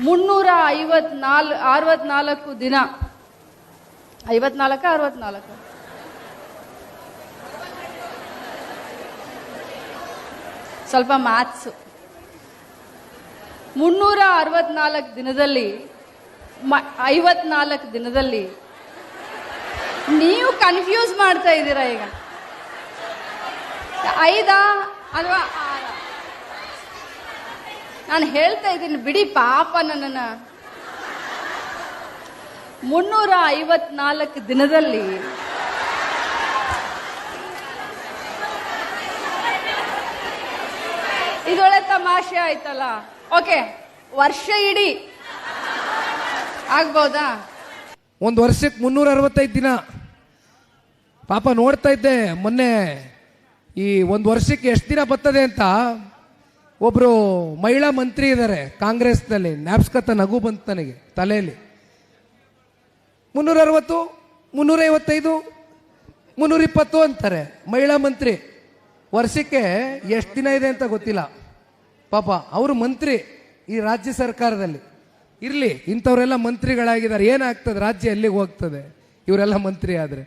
364 ದಿನ 64 ಸ್ವಲ್ಪ ಮ್ಯಾಥ್ಸ್ 364 ದಿನದಲ್ಲಿ 54 ದಿನದಲ್ಲಿ ನೀವು ಕನ್ಫ್ಯೂಸ್ ಮಾಡ್ತಾ ಇದ್ದೀರಾ ಈಗ 5 ಅಥವಾ 6 ನಾನು ಹೇಳ್ತಾ ಇದ್ದೀನಿ ಬಿಡಿ ಪಾಪ ನನ್ನನ್ನು 354 ದಿನದಲ್ಲಿ ಇದೊಳ್ಳೆ ತಮಾಷೆ ಆಯ್ತಲ್ಲ. ಓಕೆ, ವರ್ಷ ಇಡೀ ಆಗ್ಬೋದಾ? ಒಂದು ವರ್ಷಕ್ಕೆ 365 ದಿನ. ಪಾಪ ನೋಡ್ತಾ ಇದ್ದೆ ಮೊನ್ನೆ, ಈ ಒಂದು ವರ್ಷಕ್ಕೆ ಎಷ್ಟು ದಿನ ಬರ್ತದೆ ಅಂತ. ಒಬ್ರು ಮಹಿಳಾ ಮಂತ್ರಿ ಇದ್ದಾರೆ ಕಾಂಗ್ರೆಸ್ನಲ್ಲಿ, ಜ್ಞಾಪಿಸ್ಕತ್ತ ನಗು ಬಂತು ನನಗೆ ತಲೆಯಲ್ಲಿ. 360, 355, 320 ಅಂತಾರೆ ಮಹಿಳಾ ಮಂತ್ರಿ. ವರ್ಷಕ್ಕೆ ಎಷ್ಟು ದಿನ ಇದೆ ಅಂತ ಗೊತ್ತಿಲ್ಲ. ಪಾಪ ಅವರು ಮಂತ್ರಿ ಈ ರಾಜ್ಯ ಸರ್ಕಾರದಲ್ಲಿ. ಇರಲಿ, ಇಂಥವರೆಲ್ಲ ಮಂತ್ರಿಗಳಾಗಿದ್ದಾರೆ, ಏನಾಗ್ತದೆ ರಾಜ್ಯ ಎಲ್ಲಿಗೆ ಹೋಗ್ತದೆ ಇವರೆಲ್ಲ ಮಂತ್ರಿ ಆದರೆ.